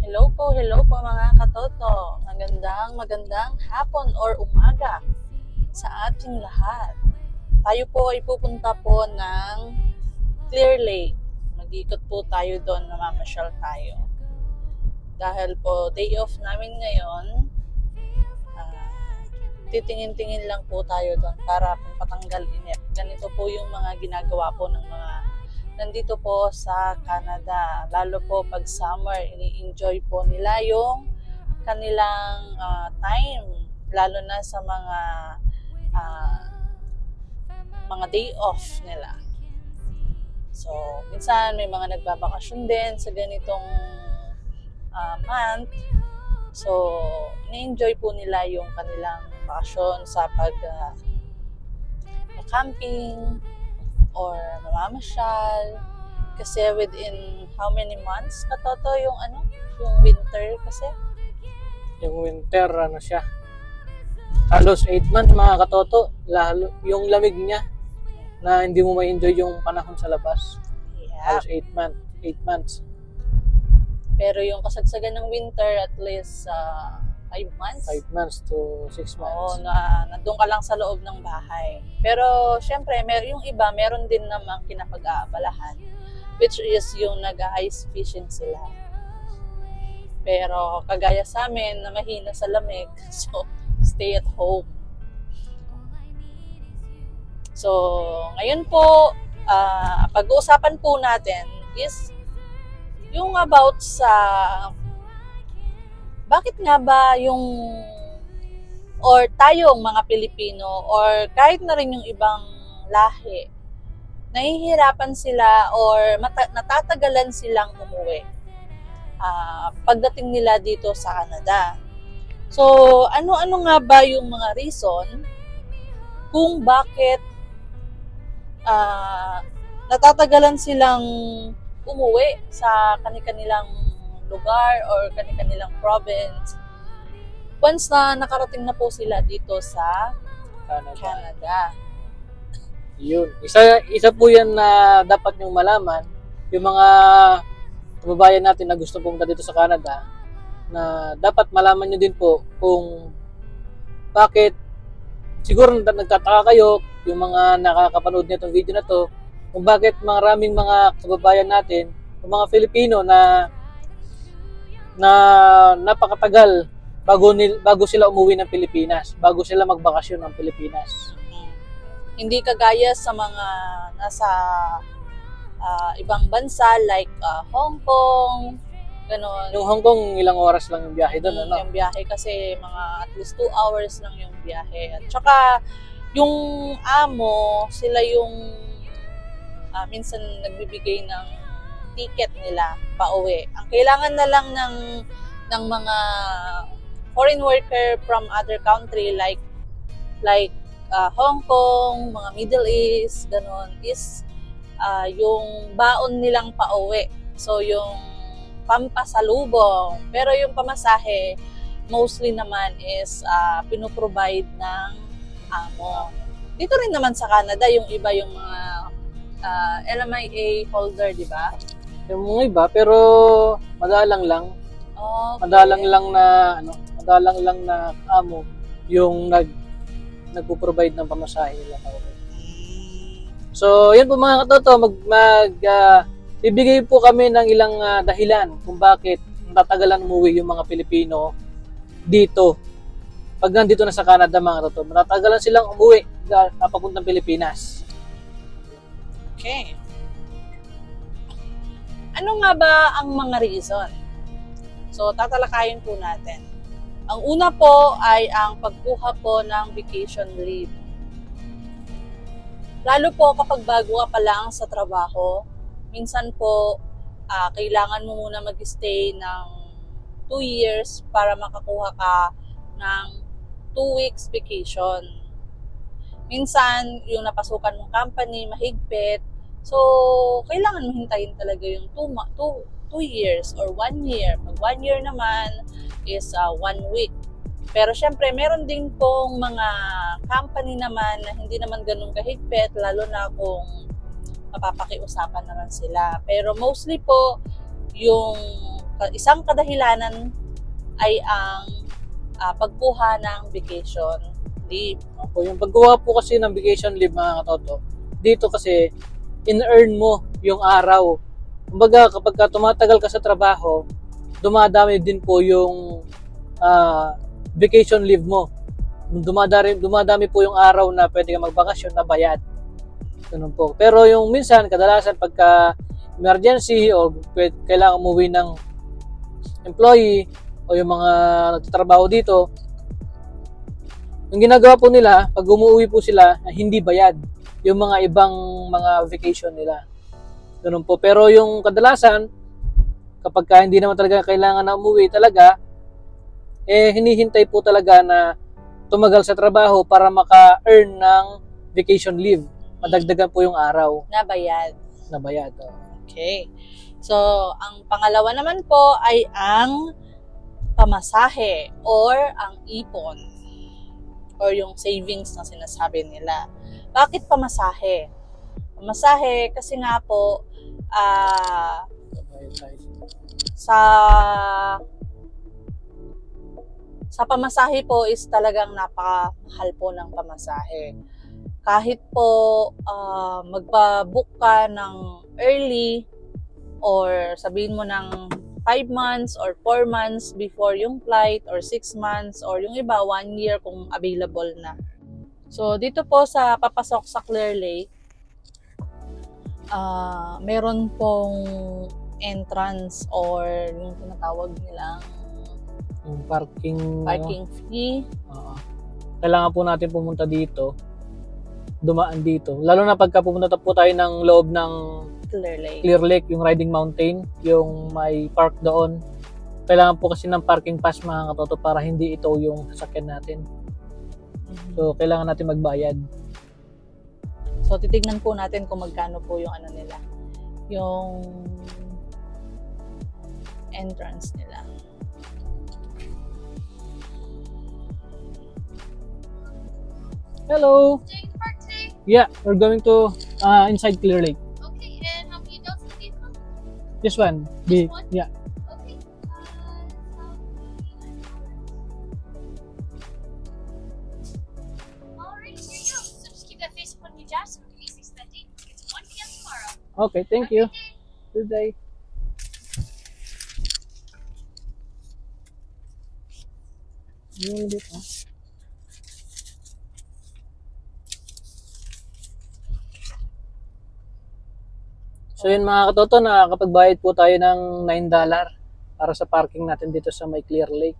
Hello po mga katoto. Magandang hapon or umaga sa ating lahat. Tayo po ay pupunta po ng Clear Lake. Mag-ikot po tayo doon, namamasyal tayo. Dahil po day off namin ngayon, titingin-tingin lang po tayo doon para patanggal inip. Ganito po yung mga ginagawa po ng mga nandito po sa Canada. Lalo po pag summer, ini-enjoy po nila yung kanilang time. Lalo na sa mga day off nila. So, minsan may mga nagbabakasyon din sa ganitong month. So, ini-enjoy po nila yung kanilang bakasyon sa camping or mamamasyal. Kasi within how many months katoto yung yung winter kasi? Yung winter, siya? Halos 8 months mga katoto. Lalo, yung lamig niya na hindi mo ma-enjoy yung panahon sa labas. Yeah. Halos 8 months. Pero yung kasagsagan ng winter, at least 5 months. 5 months to 6 months. Oo, nandun ka lang sa loob ng bahay. Pero, syempre, yung iba, meron din namang kinapag-aabalahan. Which is yung nag-ice fishing sila. Pero, kagaya sa amin, na mahina sa lamig. So, stay at home. So, ngayon po, pag-uusapan po natin is yung about sa bakit nga ba or tayong mga Pilipino or kahit na rin yung ibang lahi, nahihirapan sila or natatagalan silang umuwi pagdating nila dito sa Canada. So, ano-ano nga ba yung mga reason kung bakit natatagalan silang umuwi sa kanilang lugar or kanilang province once na nakarating na po sila dito sa Canada. Yun. Isa po yan na dapat nyong malaman. Yung mga kababayan natin na gusto pumunta dito sa Canada, na dapat malaman nyo din po kung bakit, siguro nagtataka kayo, yung mga nakakapanood nitong video na to, kung bakit maraming mga kababayan natin, yung mga Filipino na napakatagal bago sila umuwi ng Pilipinas, bago sila magbakasyon ng Pilipinas. Hindi kagaya sa mga nasa ibang bansa like Hong Kong, gano'n. Yung Hong Kong, ilang oras lang yung biyahe doon, ano? Yung biyahe kasi mga at least 2 hours lang yung biyahe. At saka yung amo, sila yung minsan nagbibigay ng ticket nila pauwi. Ang kailangan na lang ng mga foreign worker from other country like Hong Kong, mga Middle East, ganon, is yung baon nilang pauwi. So yung pampasalubong. Pero yung pamasahe, mostly naman is pinoprovide ng amo. Dito rin naman sa Canada, yung iba yung mga LMIA holder, di ba? Yung mga iba, pero madalang lang. Okay. Madalang lang na amo yung nagpo-provide ng pamasahe nila. So, yun po mga katoto, bibigay po kami ng ilang dahilan kung bakit natatagalan umuwi yung mga Pilipino dito. Pag nandito na sa Canada mga katoto, natatagalan silang umuwi papuntang Pilipinas. Okay. Ano nga ba ang mga reason? So, tatalakayin po natin. Ang una po ay ang pagkuha po ng vacation leave. Lalo po kapag bago ka pa lang sa trabaho, minsan po kailangan mo muna mag-stay ng 2 years para makakuha ka ng 2 weeks vacation. Minsan, yung napasukan mong company, mahigpit. So, kailangan mo hintayin talaga yung 2 years or 1 year. Pag 1 year naman is 1 week. Pero syempre, meron din pong mga company naman na hindi naman ganun kahigpit, lalo na kung mapapakiusapan naman sila. Pero mostly po, yung isang kadahilanan ay ang pagkuha ng vacation leave. Opo, yung pagkuha po kasi ng vacation leave mga katoto, dito kasi in-earn mo yung araw. Kumbaga kapag tumatagal ka sa trabaho, dumadami din po yung vacation leave mo. Dumadami po yung araw na pwede ka magbakasyon na bayad. Ganun po. Pero yung minsan, kadalasan pagka emergency o kailangan umuwi ng employee o yung mga nagtatrabaho dito, yung ginagawa po nila, pag umuwi po sila, hindi bayad yung mga ibang mga vacation nila. Ganun po. Pero yung kadalasan, kapag hindi naman talaga kailangan na umuwi talaga, hinihintay po talaga na tumagal sa trabaho para maka-earn ng vacation leave. Madagdagan po yung araw Na bayad. na bayad. Okay. So, ang pangalawa naman po ay ang pamasahe or ang ipon or yung savings na sinasabi nila. Bakit pamasahe? Pamasahe kasi nga po sa pamasahe po is talagang napakahal po ng pamasahe. Kahit po magpa-book ka ng early or sabihin mo ng 5 months or 4 months before yung flight or 6 months or yung iba 1 year kung available na. So dito po sa papasok sa Clear Lake, meron pong entrance or yung tinatawag nilang Yung parking fee. Kailangan po natin pumunta dito, dumaan dito. Lalo na pagka pumunta po tayo ng loob ng Clear Lake, yung Riding Mountain, yung may park doon. Kailangan po kasi ng parking pass mga katoto para hindi ito yung sasakyan natin. So, kailangan natin magbayad. So, titignan po natin kung magkano po yung ano nila. Yung entrance nila. Hello! Staying in the park today? Yeah, we're going to inside Clear Lake. Okay, and how many adults in the vehicle? This one. This one? Yeah. Okay. Alright, here you go. So just keep that face up on your dash so we can easily set that date. It's 1 p.m. tomorrow. Okay, thank you. Good day. So yun mga katoto, nakakapagbayad po tayo ng $9 para sa parking natin dito sa may Clear Lake.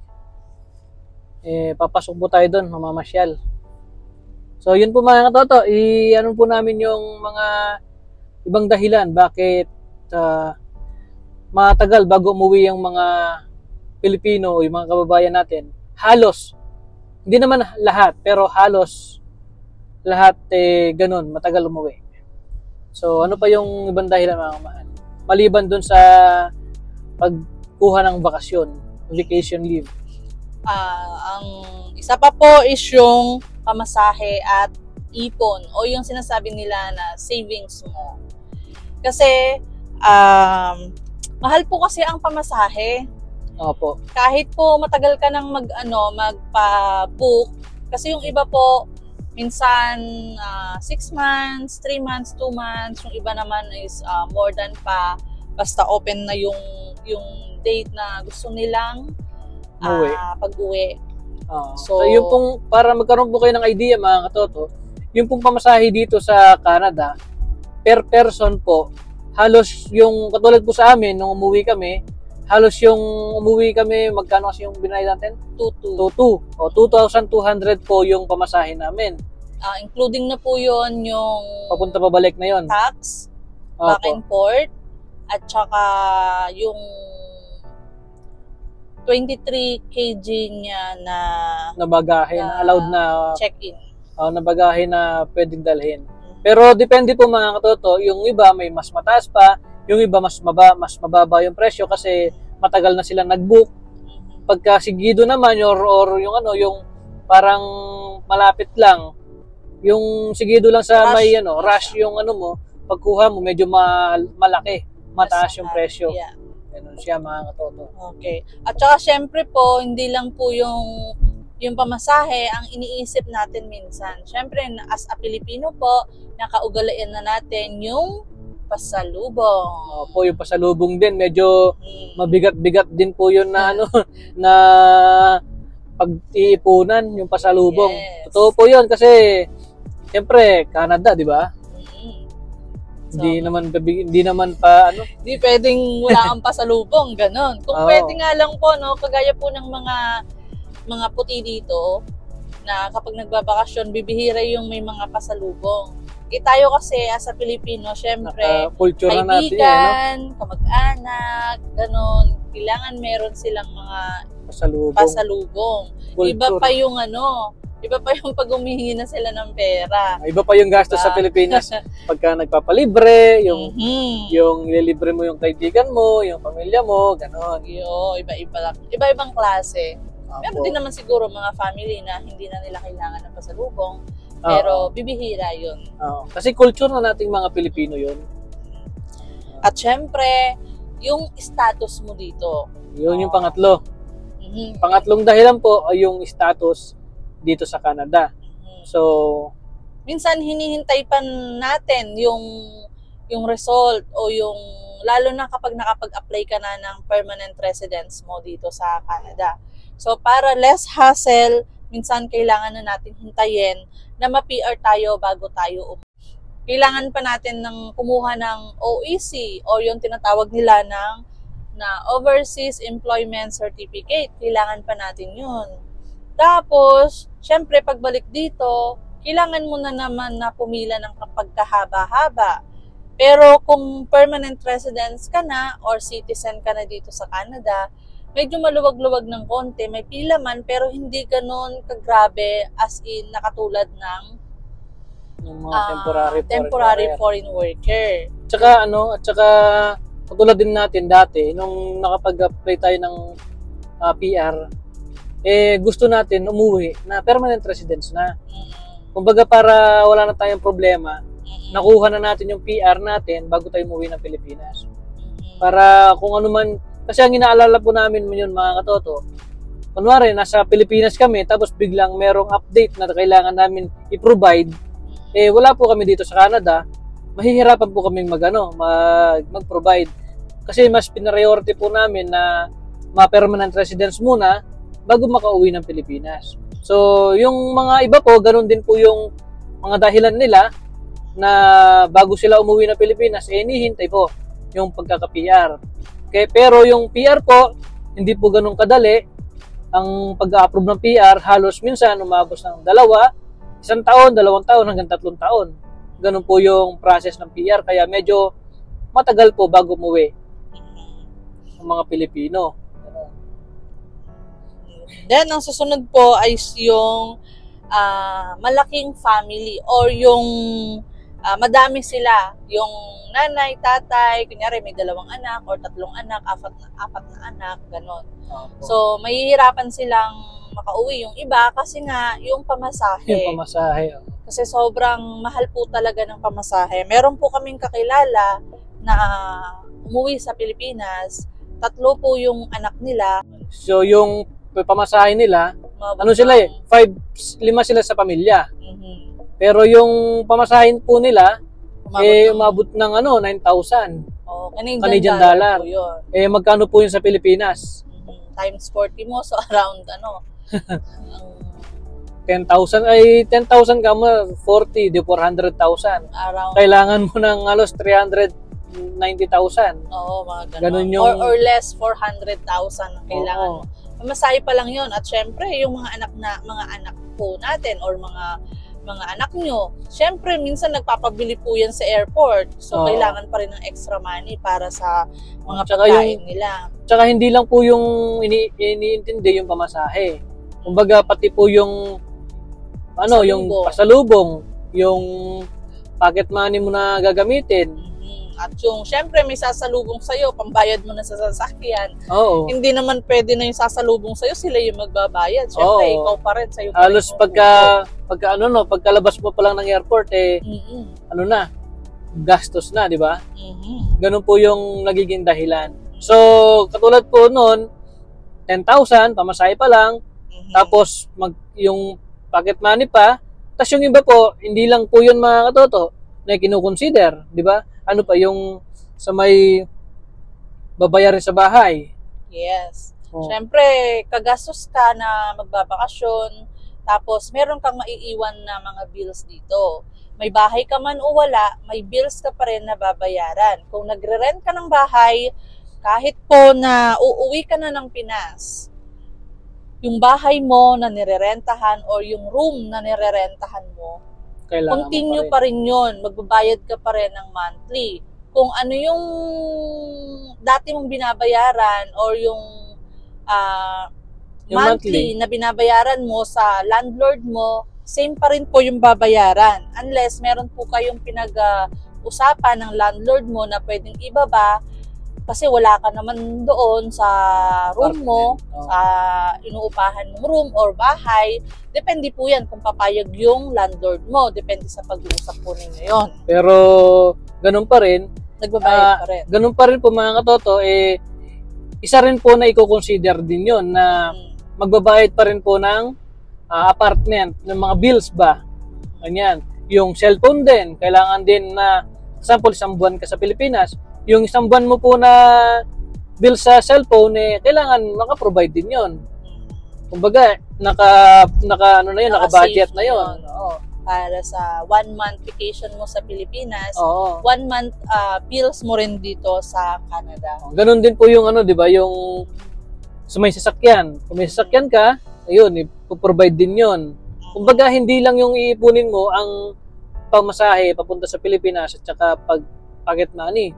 Papasok po tayo doon, mamamasyal. So yun po mga katoto, ano po namin yung mga ibang dahilan bakit matagal bago umuwi yung mga Pilipino o yung mga kababayan natin. Halos, hindi naman lahat, pero halos lahat ganun, matagal umuwi. So, ano pa yung ibang dahilan mga kamahal? Maliban dun sa pagkuha ng bakasyon, vacation leave. Ang isa pa po is yung pamasahe at ipon o yung sinasabi nila na savings mo. Kasi, mahal po kasi ang pamasahe. Opo. Kahit po matagal ka nang magpa-book, kasi yung iba po, minsan 6 months, 3 months, 2 months, yung iba naman is more than pa, basta open na yung date na gusto nilang pag-uwi. So yung pong, para magkaroon po kayo ng idea mga katoto, yung pong pamasahe dito sa Canada, per person po, halos yung katulad po sa amin, nung umuwi kami, halos yung umuwi kami, magkano kasi yung binayad natin? 2,200. O 2,200 po yung pamasahe namin. Including na po yon yung Papunta pabalik na yon. tax, back and forth, at saka yung 23 kg niya na bagahe, na allowed na check-in. Na bagahe na pwedeng dalhin. Pero depende po mga katoto, yung iba may mas mataas pa, yung iba mas mababa yung presyo kasi matagal na sila nag-book. Pagka sigido naman or yung yung parang malapit lang, yung sigido lang sa rush, may rush yung mo, pagkuha mo medyo malaki, mataas yung presyo. Yeah. Ganun siya mga katoto. Okay. At saka syempre po, hindi lang po yung pamasahe ang iniisip natin minsan. Syempre, as a Pilipino po, nakaugalian na natin yung pasalubong. Po yung pasalubong din, medyo mabigat-bigat din po yun na na pag-iipunan yung pasalubong. Yes. Totoo po yun kasi siyempre Canada, di ba? So, Hindi naman pa di pwedeng wala kang pasalubong, ganon. Kung Oo. pwede nga lang po, no, kagaya po ng mga puti dito, na kapag nagbabakasyon, bibihira yung may mga pasalubong. Tayo kasi as a Pilipino, syempre, culture na natin yan, kaibigan, kamag-anak, ganon. Kailangan meron silang mga pasalubong. Iba pa yung pag humihingi na sila ng pera. Iba pa yung gastos sa Pilipinas. Pagka nagpapalibre, yung ililibre mo yung kaibigan mo, yung pamilya mo, ganon. Iba-ibang klase. Meron Opo. din naman siguro mga family na hindi na nila kailangan ng pasalubong. Pero bibihira yun. Kasi culture na nating mga Pilipino yun. At syempre, yung status mo dito. Yun yung pangatlo. Mhm. Pangatlong dahilan po ay yung status dito sa Canada. Mhm. So, Minsan hinihintay pa natin yung result o yung lalo na kapag nakapag-apply ka na ng permanent residence mo dito sa Canada. So para less hassle, minsan kailangan na natin hintayin na ma-PR tayo bago tayo kailangan pa natin kumuha ng OEC o yung tinatawag nila na Overseas Employment Certificate. Kailangan pa natin yun. Tapos, syempre pagbalik dito, kailangan mo na naman na pumila ng pagkahaba-haba. Pero kung permanent residence ka na or citizen ka na dito sa Canada, medyo maluwag-luwag ng konti. May pila man pero hindi ganun kagrabe as in nakatulad ng yung mga temporary foreign worker. Tsaka katulad din natin dati, nung nakapag-apply tayo ng PR, gusto natin umuwi na permanent residence na. Kumbaga para wala na tayong problema, nakuha na natin yung PR natin bago tayo umuwi ng Pilipinas. Para kung ano man, kasi ang inaalala po namin yun mga katoto, kunwari nasa Pilipinas kami tapos biglang merong update na kailangan namin i-provide, wala po kami dito sa Canada, mahihirapan po kaming mag-provide. Kasi mas priority po namin na ma-permanent residence muna bago makauwi ng Pilipinas. So, yung mga iba po, ganun din po yung mga dahilan nila na bago sila umuwi ng Pilipinas, hinihintay po yung pagkaka-PR. Okay, pero yung PR po, hindi po ganun kadali. Ang pag-a-approve ng PR, halos minsan umabot ng 1 taon, 2 taon, hanggang 3 taon. Ganun po yung process ng PR. Kaya medyo matagal po bago umuwi ang mga Pilipino. Then, ang susunod po ay yung malaking family or yung madami sila. Yung nanay, tatay, kunyari may 2 anak or 3 anak, 4 na anak, ganon. So, mahihirapan silang makauwi yung iba kasi nga yung pamasahe. Yung pamasahe. Kasi sobrang mahal po talaga ng pamasahe. Meron po kaming kakilala na umuwi sa Pilipinas. 3 po yung anak nila. So, yung pamasahe nila, Mabot sila 5 sila sa pamilya. Mhm. Pero yung pamasahin po nila, Umabot ng- umabot ng 9,000. Oh, Canadian dollar. po yun. Magkano po yun sa Pilipinas? Times 40 mo, so around 10,000 ka mo, 40, di 400,000. around Kailangan mo ng halos 390,000. mga Ganun ganun. yung- Or less 400,000 ang kailangan mo. Pamasahe pa lang yun. At syempre, yung mga anak po natin or mga anak nyo, syempre, minsan nagpapabili po yan sa airport. So, Oo. kailangan pa rin ng extra money para sa mga Tsaka pagkain nila. Tsaka hindi lang po yung iniintindi yung pamasahe. Kumbaga pati po yung yung pasalubong, yung pocket money mo na gagamitin. At yung, syempre, may sasalubong sa'yo, pambayad mo na sa sasakyan. Oo. Hindi naman pwede na yung sasalubong sa'yo, sila yung magbabayad. Syempre, Oo. ikaw pa rin, sa'yo pa rin. Halos pagkalabas mo pa lang ng airport gastos na, di ba? Ganun po yung nagiging dahilan. So, katulad po noon, 10,000, pamasahe pa lang, tapos yung pocket money pa, tapos yung iba po, hindi lang po yun mga katoto na kinukonsider, di ba? Ano pa yung sa may babayarin sa bahay. Yes. Oh. Siyempre, kagastos ka na magbabakasyon, tapos meron kang maiiwan na mga bills dito. May bahay ka man o wala, may bills ka pa rin na babayaran. Kung nagre-rent ka ng bahay, kahit po na uuwi ka na ng Pinas, yung bahay mo na nirerentahan or yung room na nirerentahan mo, Kailangan continue mo pa rin. pa rin yun. Magbabayad ka pa rin ng monthly. Kung ano yung dati mong binabayaran or yung Yung monthly na binabayaran mo sa landlord mo, same pa rin po yung babayaran. Unless meron po kayong pinag-usapan ng landlord mo na pwedeng ibaba kasi wala ka naman doon sa room mo, Apartment. sa inuupahan mong room or bahay. Depende po yan kung papayag yung landlord mo. Depende sa pag-uusap po ninyo yun. Pero, ganun pa rin, Nagbabayad pa rin. ganun pa rin po mga katoto, isa rin po na i-consider din yon na magbabayad pa rin po ng apartment, ng mga bills ba. Ganyan. Yung cellphone din, kailangan din na, example, isang buwan ka sa Pilipinas, yung isang buwan mo po na bill sa cellphone, kailangan maka-provide din yon. Kumbaga, naka-budget na yon. Oo. Para sa 1 month vacation mo sa Pilipinas, Oo. 1 month bills mo rin dito sa Canada. Ganun din po yung di ba, yung sa may sasakyan. Kung may sasakyan ka, ayun, ipoprovide din yon. Kumbaga, hindi lang yung iipunin mo ang pamasahe papunta sa Pilipinas at saka pocket money.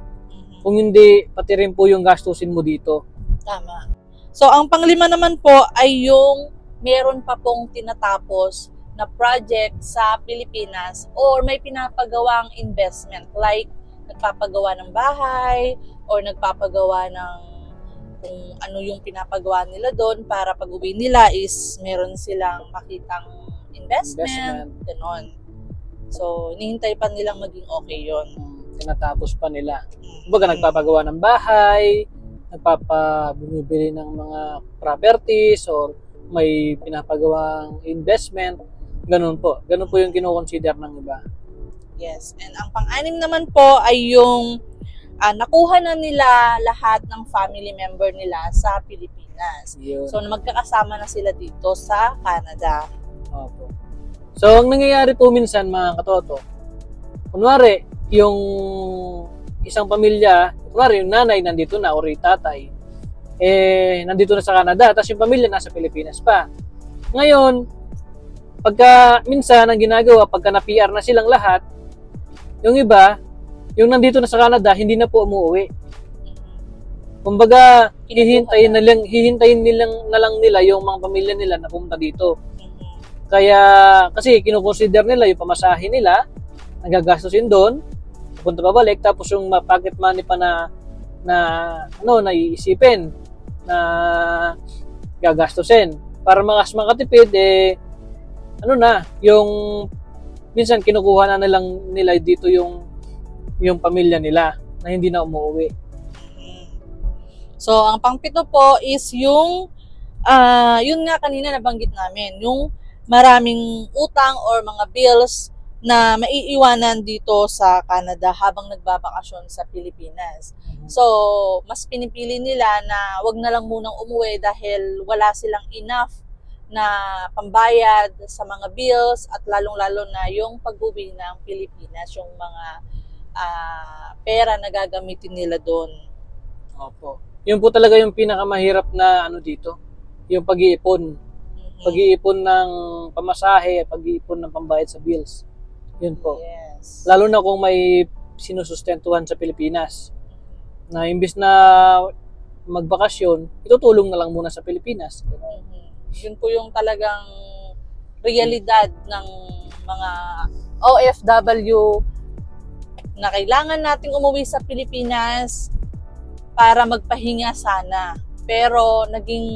Kung hindi, pati rin po yung gastusin mo dito. Tama. So, ang panglima naman po ay yung meron pa pong tinatapos na project sa Pilipinas or may pinapagawang investment like nagpapagawa ng bahay or nagpapagawa ng kung ano yung pinapagawa nila doon para pag uwi nila is meron silang makitang investment. Ganon. So, hinihintay pa nilang maging okay yon. Tinatapos pa nila. Kumbaga, nagpapagawa ng bahay, bumibili ng mga properties, or may pinapagawang investment. Ganun po. Ganun po yung kinoconsider ng iba. Yes. And ang pang-anim naman po ay yung nakuha na nila lahat ng family member nila sa Pilipinas. Yun. So, magkakasama na sila dito sa Canada. Opo. So, ang nangyayari po minsan, mga katoto, kunwari, yung isang pamilya, kunwari yung nanay nandito na or yung tatay, nandito na sa Canada, tapos yung pamilya nasa Pilipinas pa. Ngayon, pagka minsan ang ginagawa, pagka na-PR na silang lahat, yung iba, yung nandito na sa Canada, hindi na po umuwi. Kumbaga, hihintayin na lang nila yung mga pamilya nila na pumunta dito. Kaya, kasi kinukonsider nila yung pamasahe nila, nagagastusin doon, punta pa balik, tapos yung pocket money pa na naiisipin na gagastusin. Para makatipid, yung minsan kinukuha na nila dito yung pamilya nila na hindi na umuwi. So, ang pang-pito po is yung yun nga kanina nabanggit namin, yung maraming utang or mga bills na maiiwanan dito sa Canada habang nagbabakasyon sa Pilipinas. So, mas pinipili nila na wag na lang munang umuwi dahil wala silang enough na pambayad sa mga bills at lalong-lalo na yung pag-uwi ng Pilipinas, yung mga pera na gagamitin nila doon. Opo. Yun po talaga yung pinakamahirap na dito, yung pag-iipon. Pag-iipon ng pamasahe, pag-iipon ng pambayad sa bills. Yun po. Yes. Lalo na kung may sinusustentuhan sa Pilipinas. Na imbis na magbakasyon, itutulong na lang muna sa Pilipinas. Yun po yung talagang realidad ng mga OFW na kailangan nating umuwi sa Pilipinas para magpahinga sana. Pero naging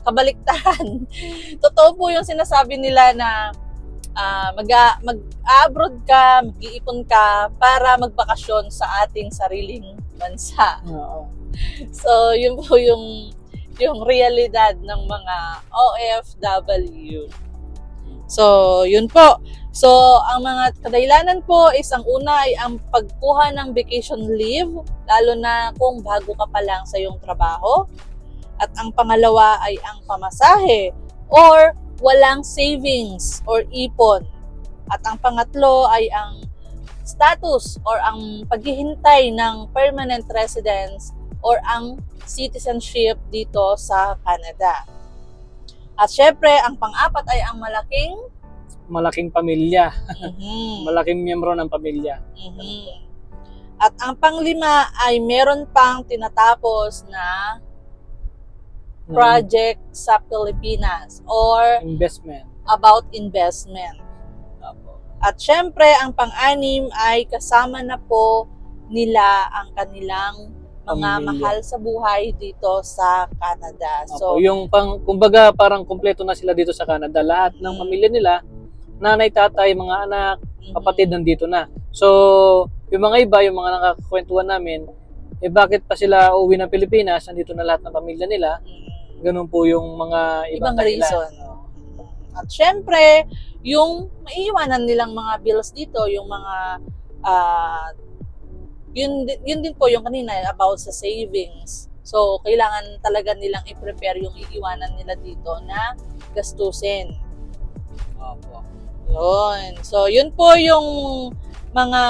kabaliktaran. Totoo po yung sinasabi nila na mag-abroad ka, mag-iipon ka para magbakasyon sa ating sariling bansa. Oo. So, yun po yung realidad ng mga OFW. So, yun po. So, ang mga kadahilanan po is ang una ay ang pagkuha ng vacation leave, lalo na kung bago ka pa lang sa iyong trabaho. At ang pangalawa ay ang pamasahe or walang savings or ipon. At ang pangatlo ay ang status or ang paghihintay ng permanent residence or ang citizenship dito sa Canada. At syempre, ang pang-apat ay ang Malaking pamilya. Mhm. Malaking miyembro ng pamilya. Mhm. At ang panglima ay meron pang tinatapos na project sa Pilipinas or Investment. about investment. At syempre, ang pang-anim ay kasama na po nila ang kanilang mga Pamilya. mahal sa buhay dito sa Canada. So, So, yung kumbaga parang kumpleto na sila dito sa Canada. Lahat ng pamilya nila, nanay, tatay, mga anak, kapatid nandito na. So, yung mga iba, yung mga nakakakwentuhan namin, bakit pa sila uuwi ng Pilipinas? Nandito na lahat ng pamilya nila. Ganun po yung mga ibang dahilan. reason. At syempre, yung maiiwanan nilang mga bills dito, yung mga yun din po yung kanina about sa savings. So, kailangan talaga nilang i-prepare yung iiwanan nila dito na gastusin. Opo. Yun. So, yun po yung mga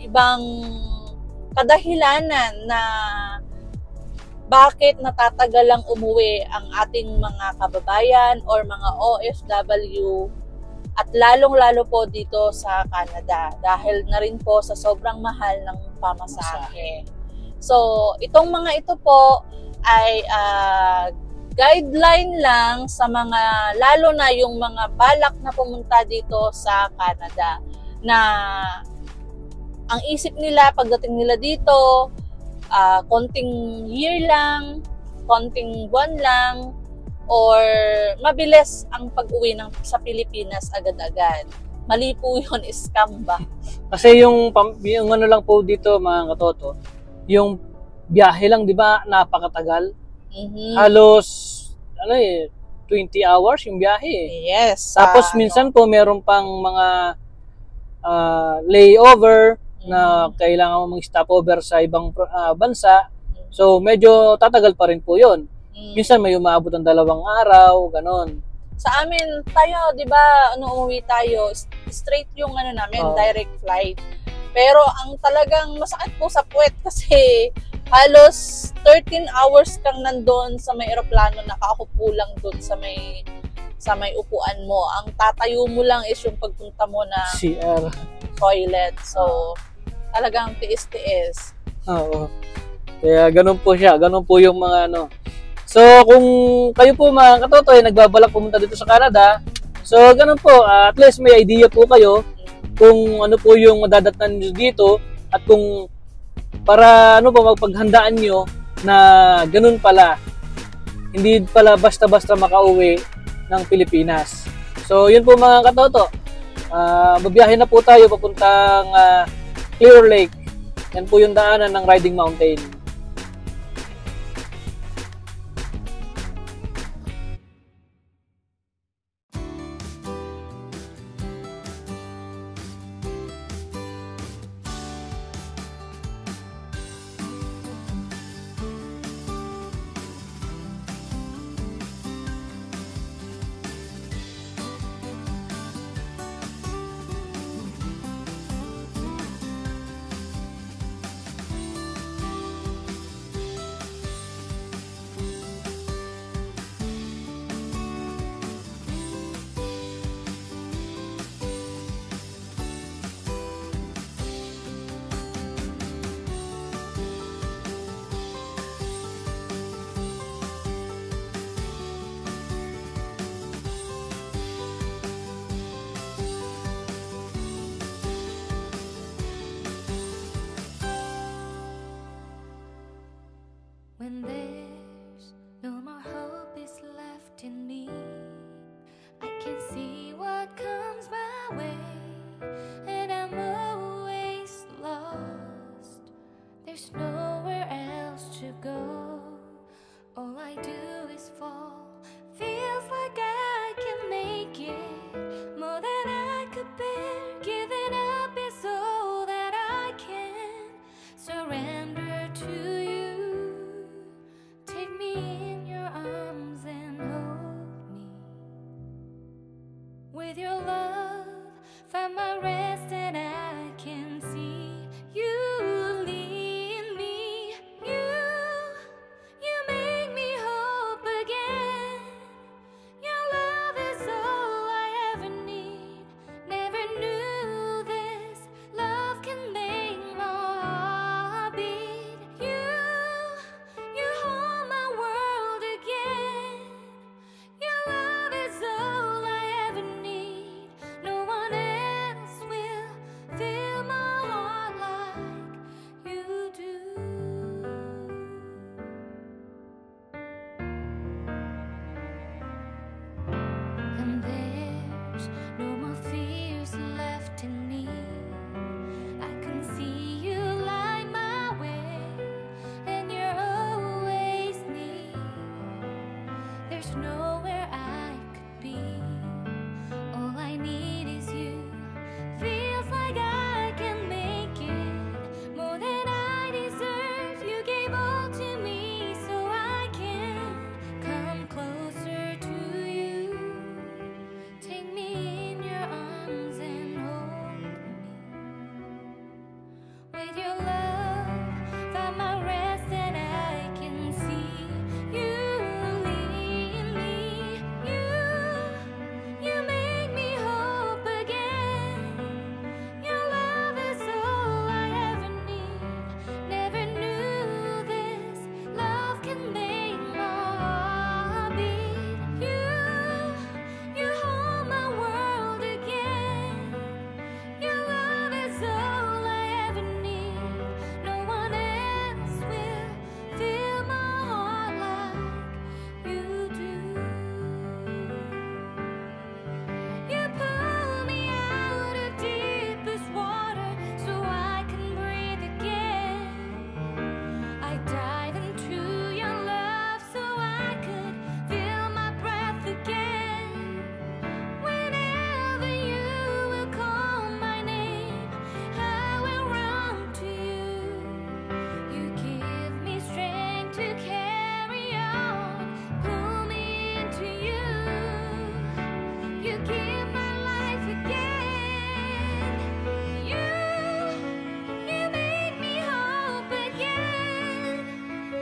ibang kadahilanan na bakit natatagalang umuwi ang ating mga kababayan or mga OFW at lalong-lalo po dito sa Canada dahil na rin po sa sobrang mahal ng pamasahe. So, itong mga ito po ay guideline lang sa mga, lalo na yung mga balak na pumunta dito sa Canada, na ang isip nila pagdating nila dito, konting year lang, konting buwan lang, or mabilis ang pag-uwi sa Pilipinas agad-agad. Mali po yun, scam ba? Kasi yung ano lang po dito, mga katoto, yung biyahe lang, di ba, napakatagal. Mhm. Halos 20 hours yung biyahe. Yes. Tapos minsan po meron pang mga layover na kailangan mo mag-stopover sa ibang bansa. So medyo tatagal pa rin po 'yon. Minsan may umaabot ng 2 araw, ganon. Sa amin, tayo, di ba, umuwi tayo, straight yung namin, direct flight. Pero ang talagang masakit po sa puwet kasi halos 13 hours kang nandun sa may eroplano, nakaupo lang dun sa may upuan mo. Ang tatayo mo lang is yung pagpunta mo na CR. toilet. So, talagang tiis-tiis. Oo. Kaya ganun po siya. Ganun po yung mga ano. So, kung kayo po mga katotoy, nagbabalak pumunta dito sa Canada, so ganun po, at least may idea po kayo kung ano po yung madadatnan nyo dito at kung para magpaghandaan nyo na ganun pala. Hindi pala basta-basta makauwi ng Pilipinas. So, yun po mga katoto. Babiyahe na po tayo papuntang Clear Lake. Yan po yung daanan ng Riding Mountain. fall. Feels like I can make it more than I could bear. Giving up is all that I can surrender to you. Take me in your arms and hold me. With your love, find my rest, and I can see you lead me. You make me hope again. Your love is all I ever need. Never knew this love can make my heart beat. You hold my world again. Your love is all I ever need. No one else will fill my heart like you do. And there's no more fears left in me. I can see you light my way, and you're always near. There's nowhere I could be. All I need is you. Feels like I can make it more than I deserve. You gave all to me so I can come closer to you. Take me in your arms and hold me. With your love, find my rest, and I can see you lead me. You make me hope again. Your love is all I ever need. Never knew this love can make my heart beat. You hold my world again. Your love is all I ever need. No one else will fill my heart like you do. You pull me out of deepest water so I can breathe again. I dive into your love so I could feel my breath again. Whenever you will call my name, I will run to you. You give me strength to carry on. Pull me into you. You give my life again. You make me hope again.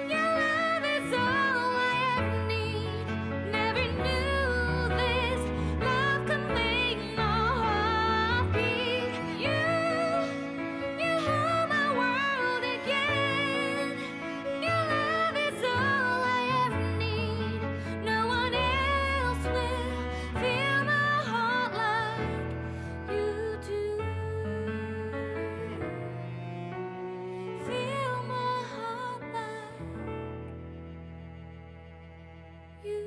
Your love is all I ever need. Never knew this love could make my heart beat. You hold my world again. Your love is all I ever need. No one else will fill my heart like you do. Fill my heart like you